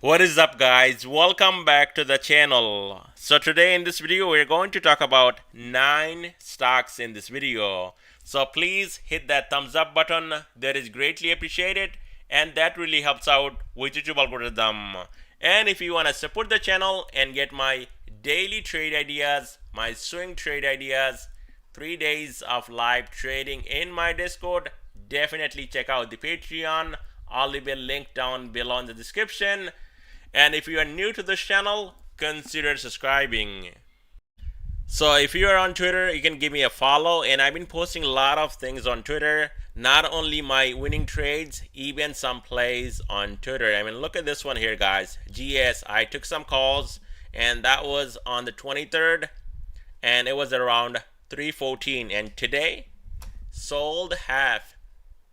What is up, guys? Welcome back to the channel. So today in this video we're going to talk about 9 stocks in this video. So please hit that thumbs up button. That is greatly appreciated and that really helps out with YouTube algorithm. And if you want to support the channel and get my daily trade ideas, my swing trade ideas, 3 days of live trading in my Discord, definitely check out the Patreon. I'll leave a link down below in the description. And if you are new to this channel, consider subscribing. So if you are on Twitter, you can give me a follow, and I've been posting a lot of things on Twitter, not only my winning trades, even some plays on Twitter. I mean, look at this one here, guys. GS, I took some calls and that was on the 23rd and it was around 314, and today sold half,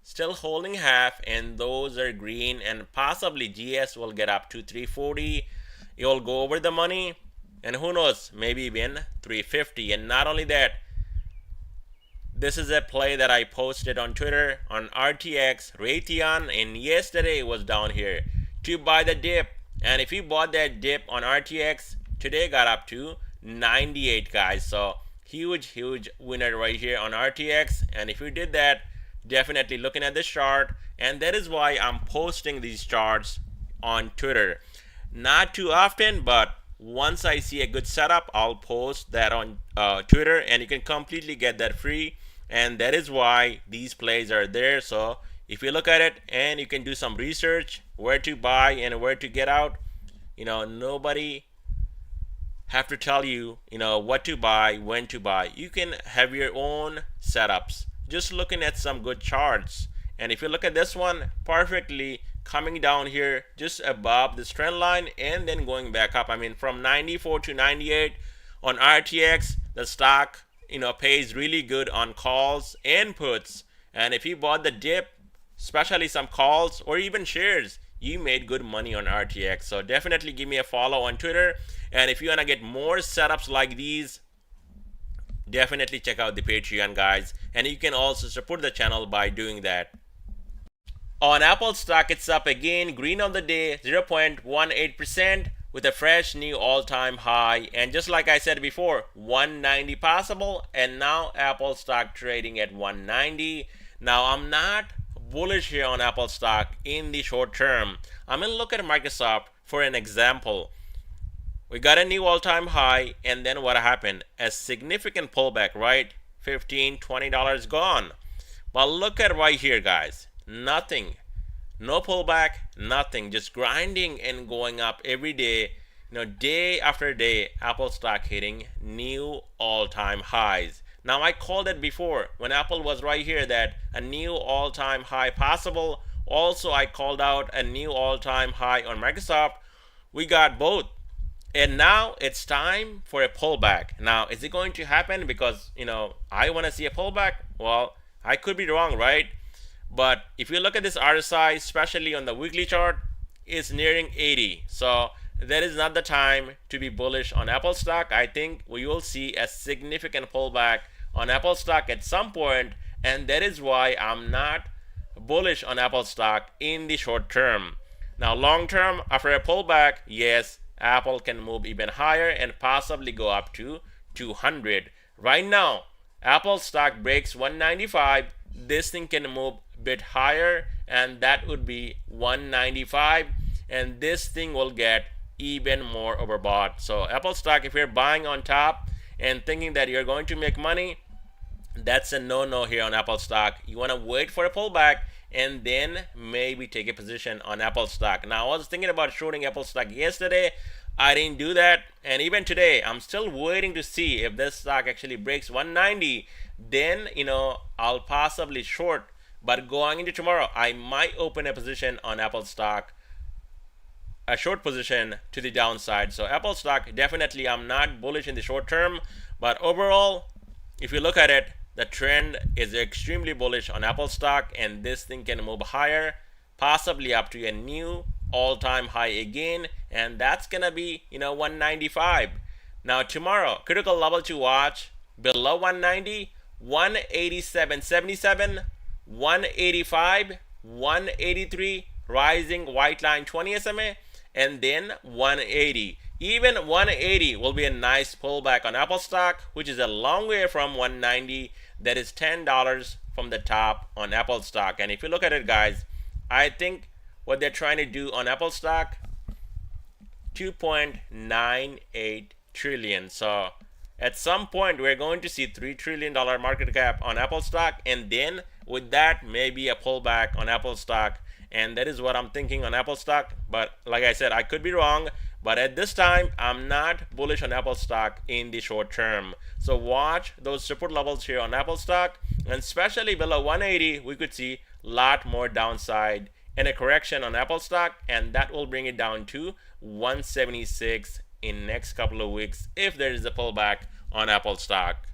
still holding half, and those are green, and possibly GS will get up to 340. It will go over the money, and who knows, maybe even 350. And not only that, this is a play that I posted on Twitter on RTX Raytheon, and yesterday it was down here to buy the dip. And if you bought that dip on RTX, today got up to 98, guys. So huge winner right here on RTX. And if you did that, definitely looking at this chart, and that is why I'm posting these charts on Twitter. Not too often, but once I see a good setup, I'll post that on Twitter, and you can completely get that free, and that is why these plays are there. So if you look at it and you can do some research where to buy and where to get out, nobody have to tell you, what to buy, when to buy. You can have your own setups just looking at some good charts. And if you look at this one, perfectly coming down here just above this trend line and then going back up. I mean, from 94 to 98 on RTX, the stock pays really good on calls and puts. And if you bought the dip, especially some calls or even shares, you made good money on RTX. So definitely give me a follow on Twitter, and if you want to get more setups like these, definitely check out the Patreon, guys, and you can also support the channel by doing that. On Apple stock, it's up again, green on the day, 0.18% with a fresh new all-time high, and just like I said before, 190 possible, and now Apple stock trading at 190. Now I'm not bullish here on Apple stock in the short term. I'm gonna look at Microsoft for an example. We got a new all-time high, and then what happened? A significant pullback, right? $15, $20 gone. But look at right here, guys. Nothing. No pullback, nothing. Just grinding and going up every day. Day after day, Apple stock hitting new all-time highs. Now, I called it before when Apple was right here that a new all-time high possible. Also, I called out a new all-time high on Microsoft. We got both. And now it's time for a pullback. Now, is it going to happen? Because, I want to see a pullback. Well, I could be wrong, right? But if you look at this RSI, especially on the weekly chart, it's nearing 80. So that is not the time to be bullish on Apple stock. I think we will see a significant pullback on Apple stock at some point, and that is why I'm not bullish on Apple stock in the short term. Now, long term, after a pullback, yes, Apple can move even higher and possibly go up to 200. Right now, Apple stock breaks 195. This thing can move a bit higher, and that would be 195, and this thing will get even more overbought. So Apple stock, if you're buying on top and thinking that you're going to make money, that's a no-no here on Apple stock. You want to wait for a pullback and then maybe take a position on Apple stock. Now, I was thinking about shorting Apple stock yesterday. I didn't do that, and even today I'm still waiting to see if this stock actually breaks 190. Then I'll possibly short. But going into tomorrow, I might open a position on Apple stock, a short position to the downside. So Apple stock, definitely I'm not bullish in the short term, but overall, if you look at it, the trend is extremely bullish on Apple stock, and this thing can move higher, possibly up to a new all-time high again, and that's gonna be 195. Now tomorrow, critical level to watch below 190, 187.77, 185, 183, rising white line 20 SMA, and then 180. Even 180 will be a nice pullback on Apple stock, which is a long way from 190. That is $10 from the top on Apple stock. And if you look at it, guys, I think what they're trying to do on Apple stock, 2.98 trillion. So at some point we're going to see $3 trillion market cap on Apple stock, and then with that maybe a pullback on Apple stock. And that is what I'm thinking on Apple stock. But like I said, I could be wrong. But at this time, I'm not bullish on Apple stock in the short term. So watch those support levels here on Apple stock. And especially below 180, we could see a lot more downside and a correction on Apple stock. And that will bring it down to 176 in next couple of weeks if there is a pullback on Apple stock.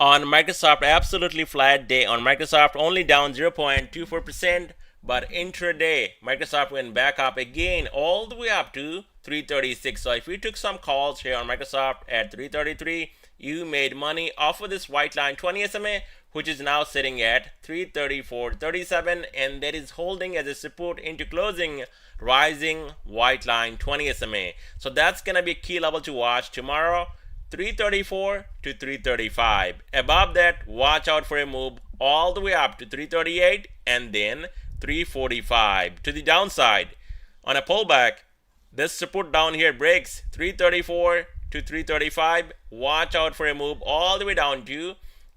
On Microsoft, absolutely flat day on Microsoft, only down 0.24%. But intraday, Microsoft went back up again all the way up to 336. So if you took some calls here on Microsoft at 333, you made money off of this white line 20 SMA, which is now sitting at 334.37, and that is holding as a support into closing, rising white line 20 SMA. So that's going to be a key level to watch tomorrow, 334 to 335. Above that, watch out for a move all the way up to 338 and then 345 to the downside. On a pullback, this support down here breaks 334 to 335. Watch out for a move all the way down to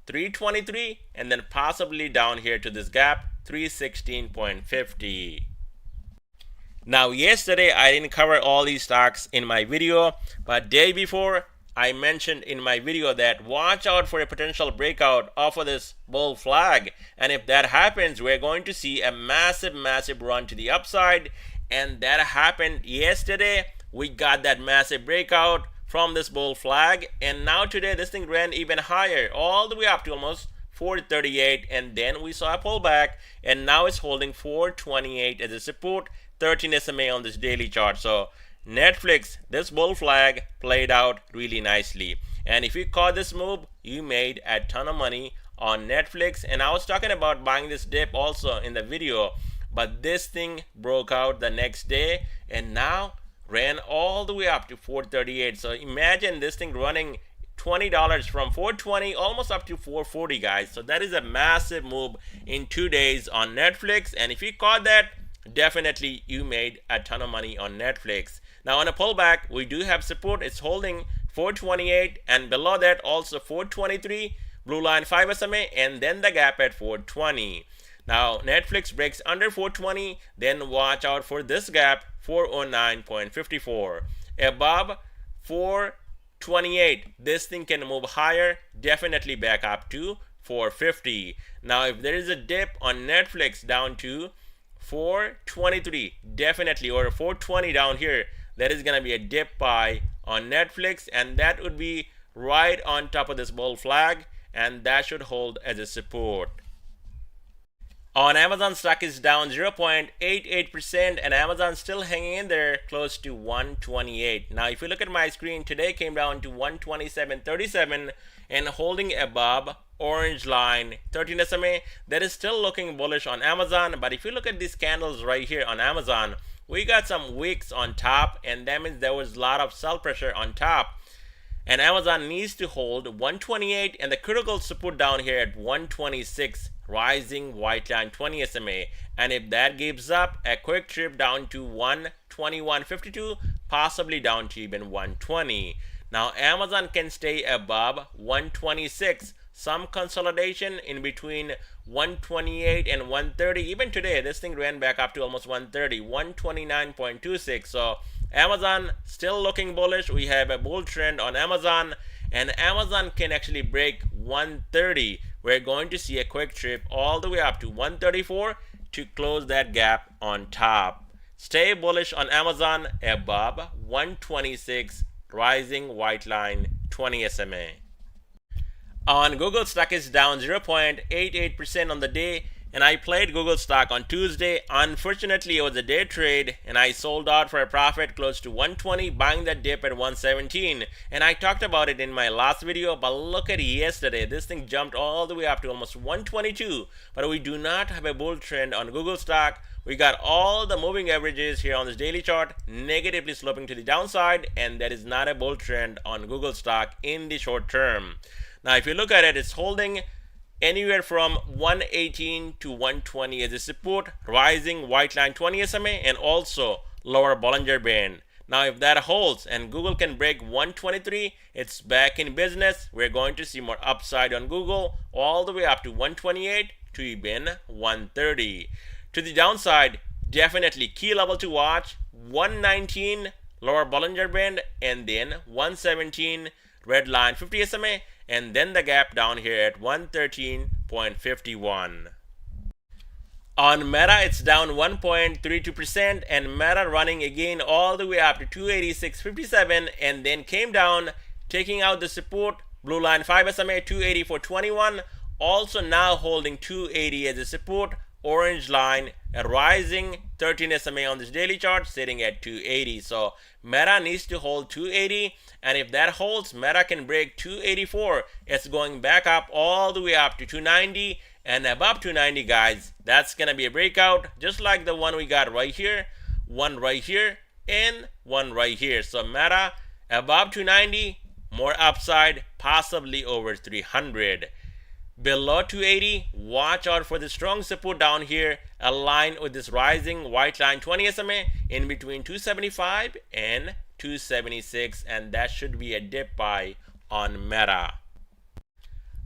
323 and then possibly down here to this gap 316.50. Now yesterday I didn't cover all these stocks in my video, but day before I mentioned in my video that watch out for a potential breakout off of this bull flag, and if that happens, we're going to see a massive run to the upside. And that happened yesterday. We got that massive breakout from this bull flag, and now today this thing ran even higher all the way up to almost 438, and then we saw a pullback, and now it's holding 428 as a support, 13 SMA on this daily chart. So Netflix, this bull flag played out really nicely, and if you caught this move, you made a ton of money on Netflix. And I was talking about buying this dip also in the video, but this thing broke out the next day and now ran all the way up to 438. So imagine this thing running $20 from 420 almost up to 440, guys. So that is a massive move in 2 days on Netflix, and if you caught that, definitely you made a ton of money on Netflix. Now on a pullback, we do have support. It's holding 428, and below that also 423, blue line 5 SMA, and then the gap at 420. Now Netflix breaks under 420, then watch out for this gap 409.54. Above 428, this thing can move higher, definitely back up to 450. Now if there is a dip on Netflix down to 423, definitely, or 420 down here, that is going to be a dip buy on Netflix, and that would be right on top of this bull flag, and that should hold as a support. On Amazon, stock is down 0.88%, and Amazon still hanging in there close to 128. Now if you look at my screen, today came down to 127.37 and holding above orange line 13 SMA. That is still looking bullish on Amazon, but if you look at these candles right here on Amazon, we got some wicks on top, and that means there was a lot of sell pressure on top, and Amazon needs to hold 128 and the critical support down here at 126, rising white line 20 SMA. And if that gives up, a quick trip down to 121.52, possibly down to even 120. Now Amazon can stay above 126, some consolidation in between 128 and 130. Even today, this thing ran back up to almost 130, 129.26. So Amazon still looking bullish. We have a bull trend on Amazon, and Amazon can actually break 130. We're going to see a quick trip all the way up to 134 to close that gap on top. Stay bullish on Amazon above 126, rising white line 20 SMA. On Google, stock is down 0.88% on the day, and I played Google stock on Tuesday. Unfortunately, it was a day trade, and I sold out for a profit close to 120, buying that dip at 117. And I talked about it in my last video, but look at yesterday. This thing jumped all the way up to almost 122. But we do not have a bull trend on Google stock. we got all the moving averages here on this daily chart negatively sloping to the downside, and that is not a bull trend on Google stock in the short term. Now, if you look at it, it's holding anywhere from 118 to 120 as a support, rising white line 20 SMA, and also lower Bollinger Band. Now, if that holds and Google can break 123, it's back in business. We're going to see more upside on Google all the way up to 128 to even 130. To the downside, definitely key level to watch, 119 lower Bollinger Band, and then 117 red line 50 SMA, and then the gap down here at 113.51. On Meta, it's down 1.32%, and Meta running again all the way up to 286.57, and then came down, taking out the support, blue line 5 SMA, 284.21, also now holding 280 as a support, orange line, a rising 13 SMA on this daily chart, sitting at 280. So Meta needs to hold 280, and if that holds, Meta can break 284. It's going back up all the way up to 290, and above 290, guys, that's gonna be a breakout, just like the one we got right here, one right here, and one right here. So Meta above 290, more upside, possibly over 300. Below 280, watch out for the strong support down here, aligned with this rising white line 20 SMA in between 275 and 276, and that should be a dip buy on Meta.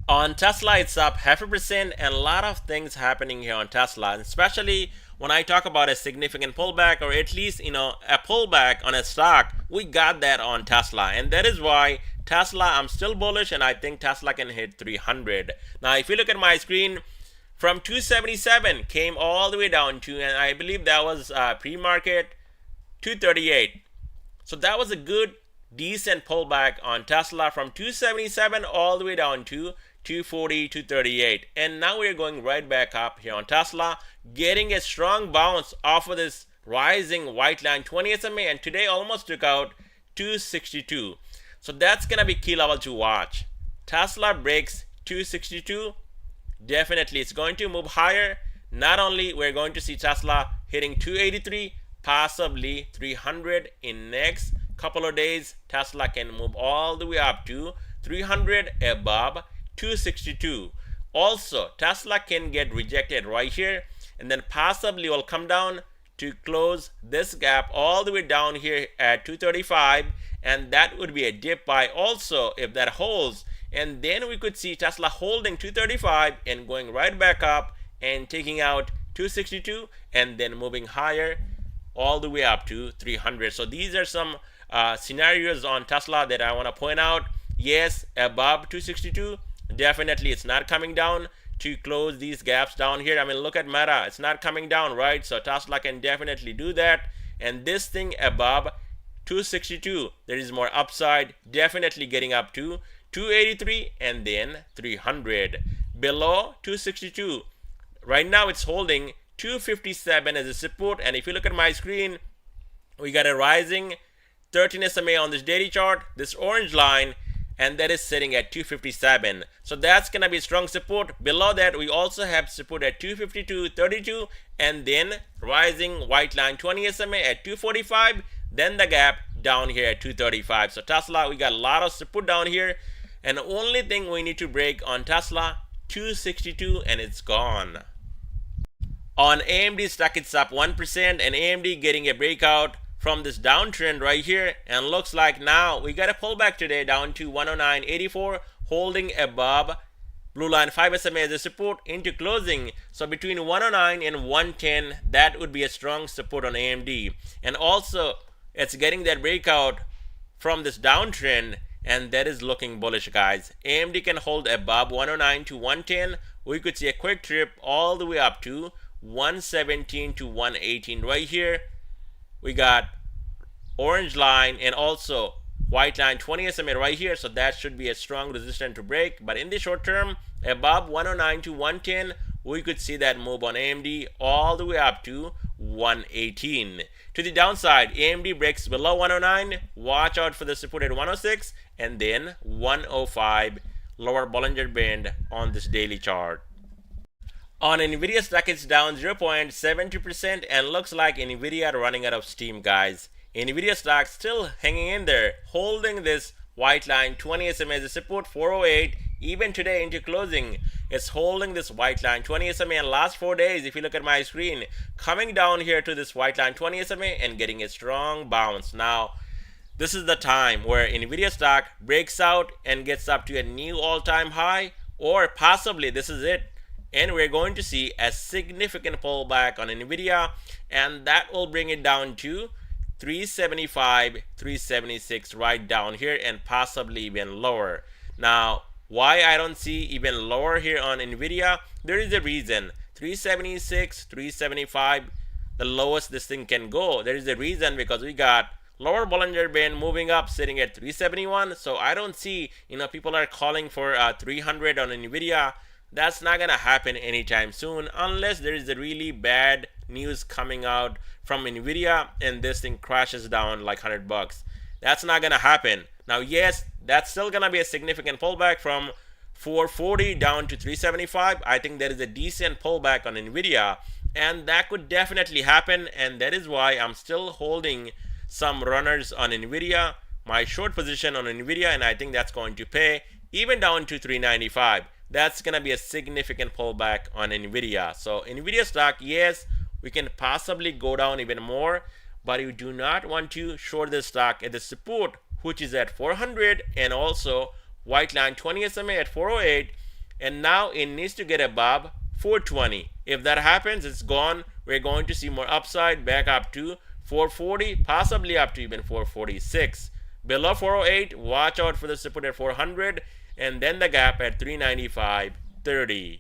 On Tesla, it's up 0.5%, and a lot of things happening here on Tesla, especially when I talk about a significant pullback, or at least, a pullback on a stock. We got that on Tesla, and that is why Tesla, I'm still bullish, and I think Tesla can hit 300. Now, if you look at my screen, from 277 came all the way down to, and I believe that was pre-market, 238. So that was a good, decent pullback on Tesla from 277 all the way down to 240, 238. And now we're going right back up here on Tesla, getting a strong bounce off of this rising white line 20 SMA, and today almost took out 262. So that's gonna be key level to watch. Tesla breaks 262, definitely it's going to move higher. Not only we're going to see Tesla hitting 283, possibly 300 in next couple of days. Tesla can move all the way up to 300 above 262. Also, Tesla can get rejected right here, and then possibly will come down to close this gap all the way down here at 235, and that would be a dip buy also if that holds. And then we could see Tesla holding 235 and going right back up and taking out 262, and then moving higher all the way up to 300. So these are some scenarios on Tesla that I want to point out. Yes, above 262, definitely it's not coming down to close these gaps down here. I mean, look at Meta, it's not coming down, right? So Tesla can definitely do that. And this thing above 262, there is more upside, definitely getting up to 283 and then 300. Below 262, right now it's holding 257 as a support, and if you look at my screen, we got a rising 13 SMA on this daily chart, this orange line, and that is sitting at 257. So that's gonna be strong support. Below that, we also have support at 252.32, and then rising white line 20 SMA at 245, then the gap down here at 235. So Tesla, we got a lot of support down here, and the only thing we need to break on Tesla, 262, and it's gone. On AMD stock, it's up 1%, and AMD getting a breakout from this downtrend right here, and looks like now we got a pullback today down to 109.84, holding above blue line 5 SMA as a support into closing. So between 109 and 110, that would be a strong support on AMD. And also it's getting that breakout from this downtrend, and that is looking bullish, guys. AMD can hold above 109 to 110. We could see a quick trip all the way up to 117 to 118 right here. We got orange line and also white line 20 SMA right here, so that should be a strong resistance to break. But in the short term, above 109 to 110, we could see that move on AMD all the way up to 118. To the downside, AMD breaks below 109, watch out for the support at 106 and then 105, lower Bollinger Band on this daily chart. On Nvidia stock, it's down 0.72% and looks like Nvidia running out of steam, guys. Nvidia stock still hanging in there, holding this white line 20 SMA as a support 408. Even today into closing, it's holding this white line 20 SMA, and last 4 days, if you look at my screen, coming down here to this white line 20 SMA and getting a strong bounce. Now, this is the time where Nvidia stock breaks out and gets up to a new all-time high, or possibly this is it, and we're going to see a significant pullback on Nvidia, and that will bring it down to 375, 376 right down here, and possibly even lower. Now, why I don't see even lower here on Nvidia? There is a reason. 376, 375, the lowest this thing can go. There is a reason, because we got lower Bollinger Band moving up, sitting at 371. So I don't see, people are calling for 300 on Nvidia. That's not gonna happen anytime soon, unless there is a really bad news coming out from Nvidia and this thing crashes down like $100. That's not gonna happen. Now, yes, that's still gonna be a significant pullback from 440 down to 375. I think there is a decent pullback on Nvidia, and that could definitely happen, and that is why I'm still holding some runners on Nvidia, my short position on Nvidia, and I think that's going to pay even down to 395. That's gonna be a significant pullback on Nvidia. So Nvidia stock, yes, we can possibly go down even more, but you do not want to short this stock at the support, which is at 400, and also white line 20 SMA at 408, and now it needs to get above 420. If that happens, it's gone. We're going to see more upside back up to 440, possibly up to even 446. Below 408, watch out for the support at 400, and then the gap at 395.30.